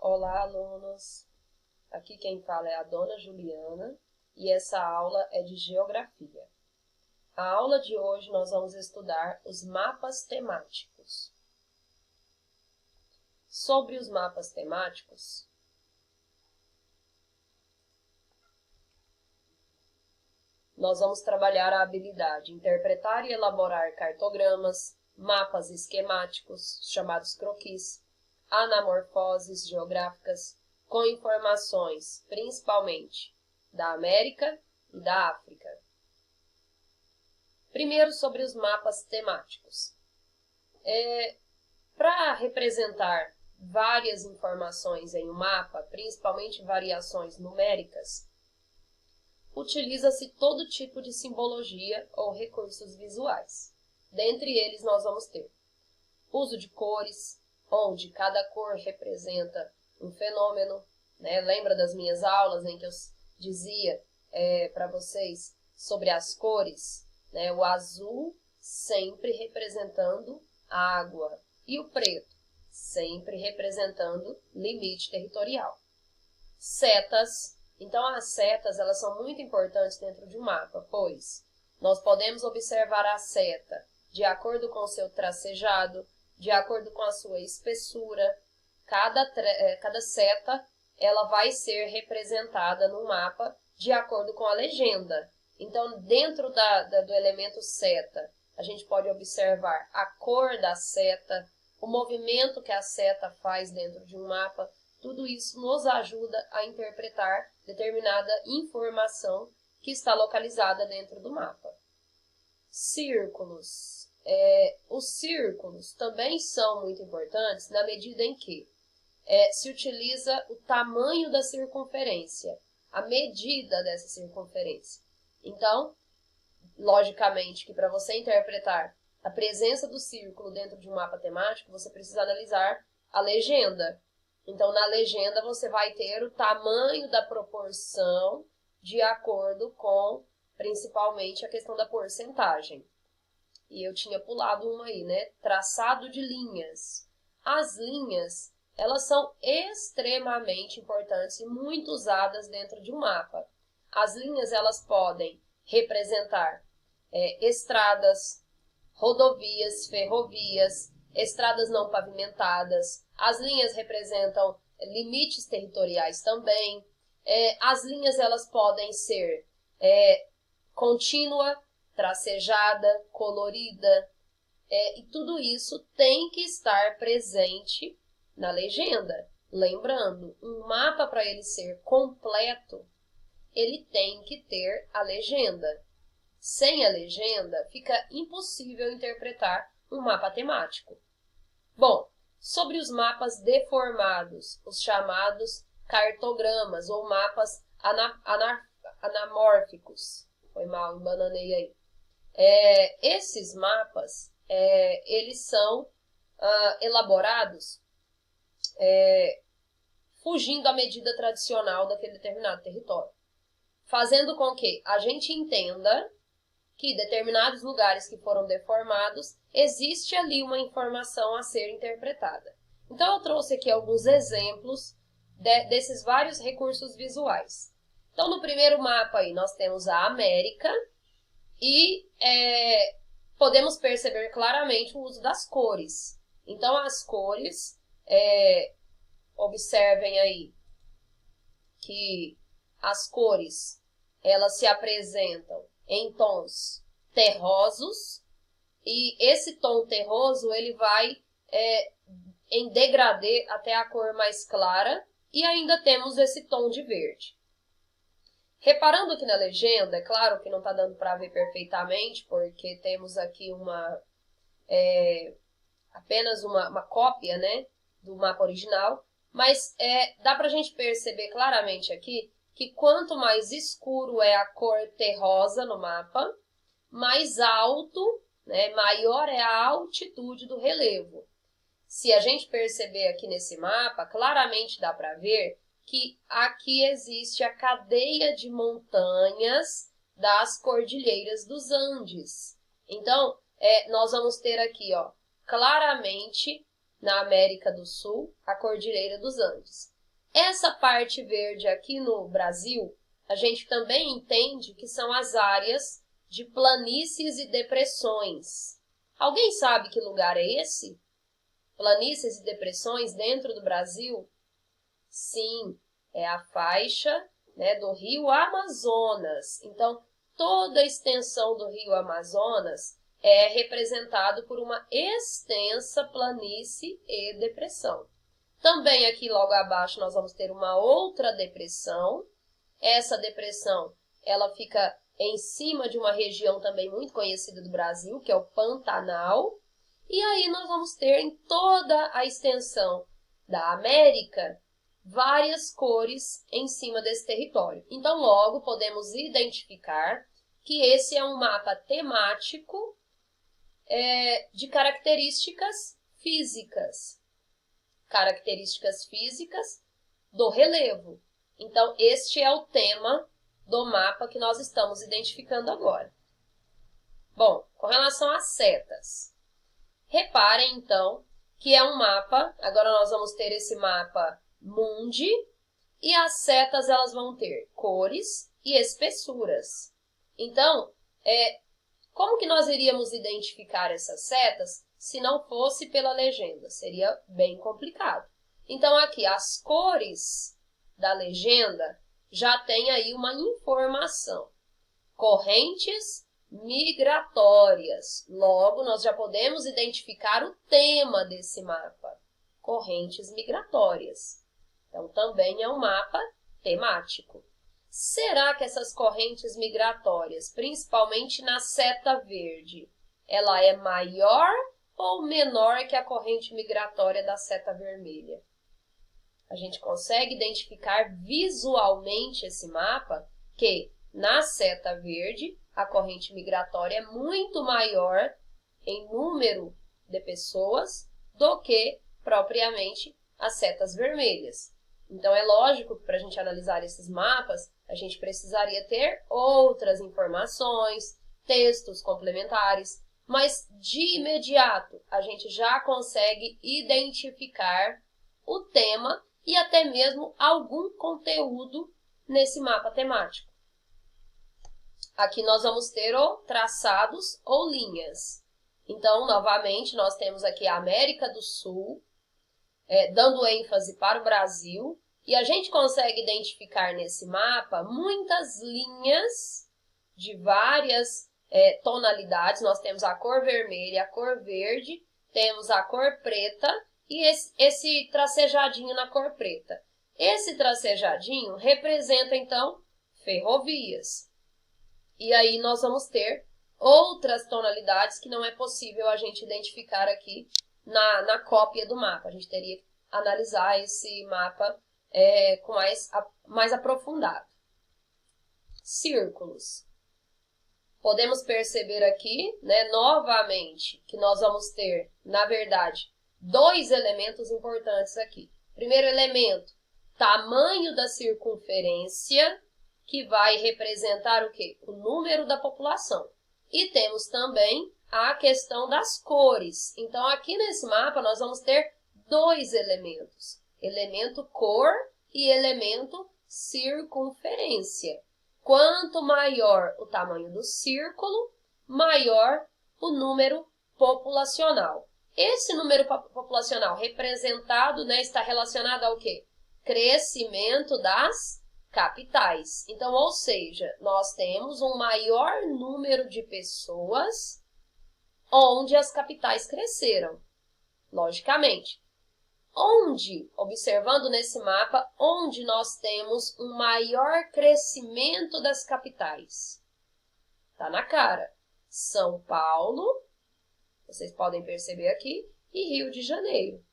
Olá, alunos! Aqui quem fala é a dona Juliana e essa aula é de Geografia. A aula de hoje nós vamos estudar os mapas temáticos. Sobre os mapas temáticos, nós vamos trabalhar a habilidade de interpretar e elaborar cartogramas, mapas esquemáticos, chamados croquis, anamorfoses geográficas, com informações principalmente da América e da África. Primeiro, sobre os mapas temáticos. Para representar várias informações em um mapa, principalmente variações numéricas, utiliza-se todo tipo de simbologia ou recursos visuais. Dentre eles, nós vamos ter uso de cores, onde cada cor representa um fenômeno, né? Lembra das minhas aulas em que eu dizia para vocês sobre as cores? Né? O azul sempre representando água e o preto sempre representando limite territorial. Setas. Então, as setas elas são muito importantes dentro de um mapa, pois nós podemos observar a seta de acordo com o seu tracejado, de acordo com a sua espessura. Cada seta ela vai ser representada no mapa de acordo com a legenda. Então, dentro do elemento seta, a gente pode observar a cor da seta, o movimento que a seta faz dentro de um mapa. Tudo isso nos ajuda a interpretar determinada informação que está localizada dentro do mapa. Círculos. Os círculos também são muito importantes na medida em que se utiliza o tamanho da circunferência, a medida dessa circunferência. Então, logicamente que para você interpretar a presença do círculo dentro de um mapa temático, você precisa analisar a legenda. Então, na legenda, você vai ter o tamanho da proporção de acordo com, principalmente, a questão da porcentagem. E eu tinha pulado uma aí, né? Traçado de linhas. As linhas, elas são extremamente importantes e muito usadas dentro de um mapa. As linhas, elas podem representar estradas, rodovias, ferrovias, estradas não pavimentadas. As linhas representam limites territoriais também. As linhas elas podem ser contínua, tracejada, colorida. E tudo isso tem que estar presente na legenda. Lembrando, um mapa para ele ser completo, ele tem que ter a legenda. Sem a legenda, fica impossível interpretar um mapa temático. Bom, sobre os mapas deformados, os chamados cartogramas ou mapas anamórficos. Foi mal, embananei aí. Esses mapas, eles são elaborados fugindo à medida tradicional daquele determinado território, fazendo com que a gente entenda que determinados lugares que foram deformados, existe ali uma informação a ser interpretada. Então, eu trouxe aqui alguns exemplos desses vários recursos visuais. Então, no primeiro mapa aí, nós temos a América e podemos perceber claramente o uso das cores. Então, as cores, observem aí que as cores, elas se apresentam em tons terrosos, e esse tom terroso ele vai em degradê até a cor mais clara, e ainda temos esse tom de verde. Reparando aqui na legenda, é claro que não está dando para ver perfeitamente, porque temos aqui apenas uma cópia, né, do mapa original, mas dá para a gente perceber claramente aqui que quanto mais escuro é a cor terrosa no mapa, mais alto, né, maior é a altitude do relevo. Se a gente perceber aqui nesse mapa, claramente dá para ver que aqui existe a cadeia de montanhas das Cordilheiras dos Andes. Então, nós vamos ter aqui, ó, claramente, na América do Sul, a Cordilheira dos Andes. Essa parte verde aqui no Brasil, a gente também entende que são as áreas de planícies e depressões. Alguém sabe que lugar é esse? Planícies e depressões dentro do Brasil? Sim, é a faixa, né, do Rio Amazonas. Então, toda a extensão do Rio Amazonas é representado por uma extensa planície e depressão. Também aqui logo abaixo nós vamos ter uma outra depressão. Essa depressão, ela fica em cima de uma região também muito conhecida do Brasil, que é o Pantanal. E aí nós vamos ter em toda a extensão da América várias cores em cima desse território. Então, logo podemos identificar que esse é um mapa temático de características físicas. Características físicas do relevo. Então, este é o tema do mapa que nós estamos identificando agora. Bom, com relação às setas, reparem, então, que é um mapa, agora nós vamos ter esse mapa mundi, e as setas elas vão ter cores e espessuras. Então, como que nós iríamos identificar essas setas se não fosse pela legenda? Seria bem complicado. Então, aqui, as cores da legenda já tem aí uma informação. Correntes migratórias. Logo, nós já podemos identificar o tema desse mapa. Correntes migratórias. Então, também é um mapa temático. Será que essas correntes migratórias, principalmente na seta verde, ela é maior ou menor que a corrente migratória da seta vermelha? A gente consegue identificar visualmente esse mapa que na seta verde a corrente migratória é muito maior em número de pessoas do que propriamente as setas vermelhas. Então, é lógico que para a gente analisar esses mapas, a gente precisaria ter outras informações, textos complementares, mas de imediato a gente já consegue identificar o tema e até mesmo algum conteúdo nesse mapa temático. Aqui nós vamos ter traçados ou linhas. Então, novamente, nós temos aqui a América do Sul, dando ênfase para o Brasil, e a gente consegue identificar nesse mapa muitas linhas de várias tonalidades. Nós temos a cor vermelha, a cor verde, temos a cor preta e esse tracejadinho na cor preta. Esse tracejadinho representa, então, ferrovias. E aí nós vamos ter outras tonalidades que não é possível a gente identificar aqui na cópia do mapa. A gente teria que analisar esse mapa com mais aprofundado. Círculos. Podemos perceber aqui, né, novamente, que nós vamos ter, na verdade, dois elementos importantes aqui. Primeiro elemento, tamanho da circunferência, que vai representar o quê? O número da população. E temos também a questão das cores. Então, aqui nesse mapa, nós vamos ter dois elementos. Elemento cor e elemento circunferência. Quanto maior o tamanho do círculo, maior o número populacional. Esse número populacional representado, né, está relacionado ao quê? Crescimento das capitais. Então, ou seja, nós temos um maior número de pessoas onde as capitais cresceram, logicamente. Observando nesse mapa, onde nós temos um maior crescimento das capitais? Tá na cara. São Paulo, vocês podem perceber aqui, e Rio de Janeiro.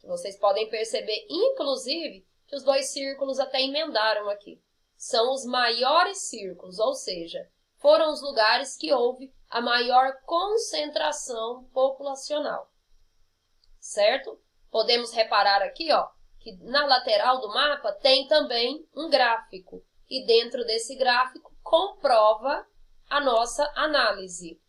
Vocês podem perceber, inclusive, que os dois círculos até emendaram aqui. São os maiores círculos, ou seja, foram os lugares que houve a maior concentração populacional. Certo? Podemos reparar aqui, que na lateral do mapa tem também um gráfico. E dentro desse gráfico comprova a nossa análise.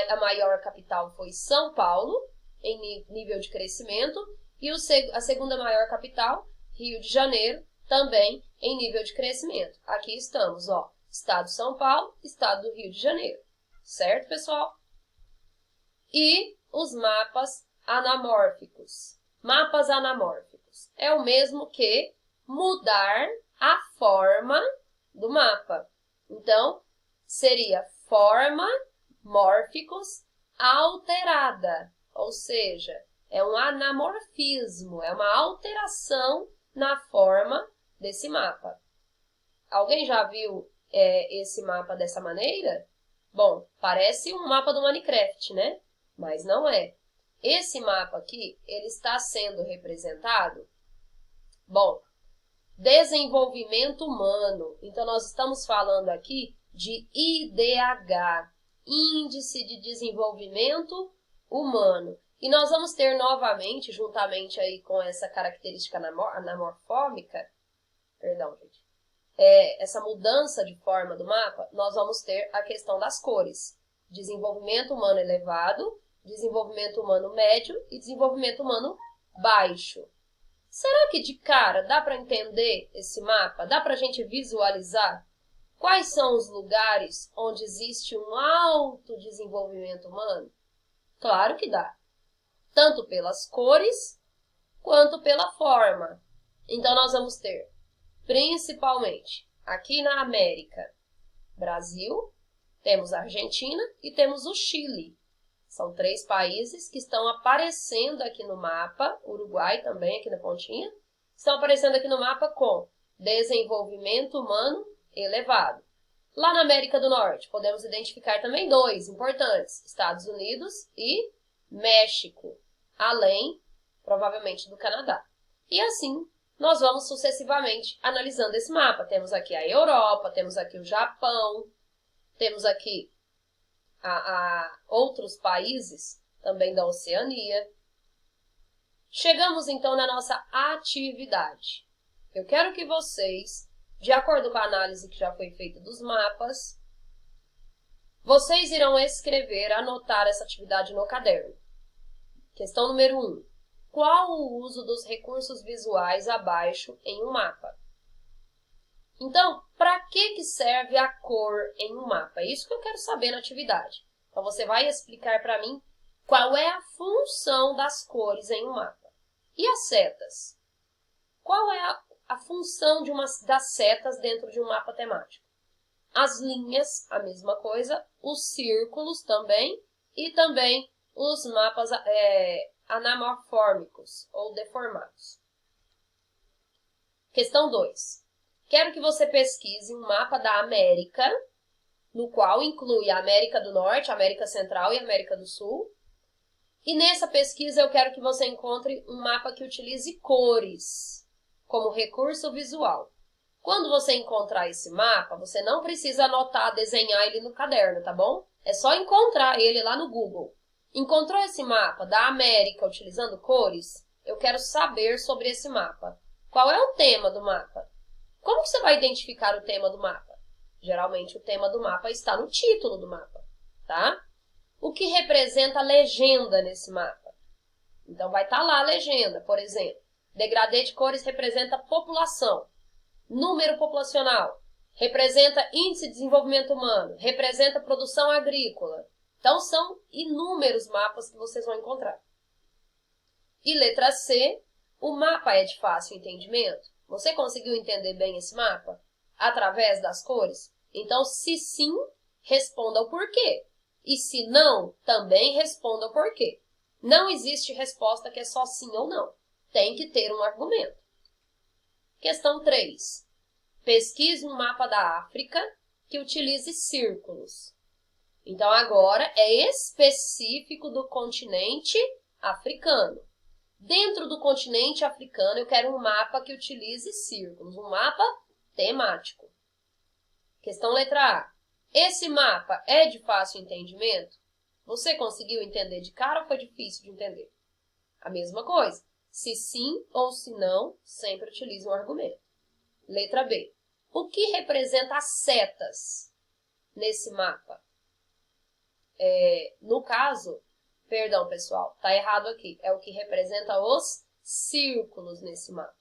A maior capital foi São Paulo, em nível de crescimento, e a segunda maior capital, Rio de Janeiro, também em nível de crescimento. Aqui estamos, ó, Estado de São Paulo, Estado do Rio de Janeiro. Certo, pessoal? E os mapas anamórficos. Mapas anamórficos é o mesmo que mudar a forma do mapa. Então, seria forma, mórficos, alterada. Ou seja, é um anamorfismo, é uma alteração na forma desse mapa. Alguém já viu esse mapa dessa maneira? Bom, parece um mapa do Minecraft, né? Mas não é. Esse mapa aqui, ele está sendo representado, bom, desenvolvimento humano. Então, nós estamos falando aqui de IDH, Índice de Desenvolvimento Humano. E nós vamos ter novamente, juntamente aí com essa característica anamorfómica, perdão, gente, essa mudança de forma do mapa, nós vamos ter a questão das cores. Desenvolvimento humano elevado, desenvolvimento humano médio e desenvolvimento humano baixo. Será que de cara dá para entender esse mapa? Dá para a gente visualizar quais são os lugares onde existe um alto desenvolvimento humano? Claro que dá. Tanto pelas cores quanto pela forma. Então, nós vamos ter, principalmente, aqui na América, Brasil, temos a Argentina e temos o Chile. São 3 países que estão aparecendo aqui no mapa, Uruguai também aqui na pontinha, estão aparecendo aqui no mapa com desenvolvimento humano elevado. Lá na América do Norte, podemos identificar também 2 importantes, Estados Unidos e México, além, provavelmente, do Canadá. E assim, nós vamos sucessivamente analisando esse mapa. Temos aqui a Europa, temos aqui o Japão, temos aqui outros países também da Oceania. Chegamos então na nossa atividade. Eu quero que vocês, de acordo com a análise que já foi feita dos mapas, vocês irão escrever, anotar essa atividade no caderno. Questão número 1. Qual o uso dos recursos visuais abaixo em um mapa? Então, para que serve a cor em um mapa? É isso que eu quero saber na atividade. Então, você vai explicar para mim qual é a função das cores em um mapa. E as setas? Qual é a função das setas dentro de um mapa temático? As linhas, a mesma coisa, os círculos também, e também os mapas anamorfórmicos ou deformados. Questão 2. Quero que você pesquise um mapa da América, no qual inclui a América do Norte, a América Central e a América do Sul. E nessa pesquisa eu quero que você encontre um mapa que utilize cores como recurso visual. Quando você encontrar esse mapa, você não precisa anotar, desenhar ele no caderno, tá bom? É só encontrar ele lá no Google. Encontrou esse mapa da América utilizando cores? Eu quero saber sobre esse mapa. Qual é o tema do mapa? Como que você vai identificar o tema do mapa? Geralmente o tema do mapa está no título do mapa, tá? O que representa a legenda nesse mapa? Então vai estar lá a legenda, por exemplo. Degradê de cores representa população. Número populacional representa índice de desenvolvimento humano, representa produção agrícola. Então são inúmeros mapas que vocês vão encontrar. E letra C, o mapa é de fácil entendimento? Você conseguiu entender bem esse mapa? Através das cores? Então, se sim, responda o porquê. E se não, também responda o porquê. Não existe resposta que é só sim ou não. Tem que ter um argumento. Questão 3. Pesquise um mapa da África que utilize círculos. Então, agora é específico do continente africano. Dentro do continente africano, eu quero um mapa que utilize círculos, um mapa temático. Questão letra A. Esse mapa é de fácil entendimento? Você conseguiu entender de cara ou foi difícil de entender? A mesma coisa. Se sim ou se não, sempre utilize um argumento. Letra B. O que representa as setas nesse mapa? No caso, perdão pessoal, tá errado aqui. É o que representa os círculos nesse mapa.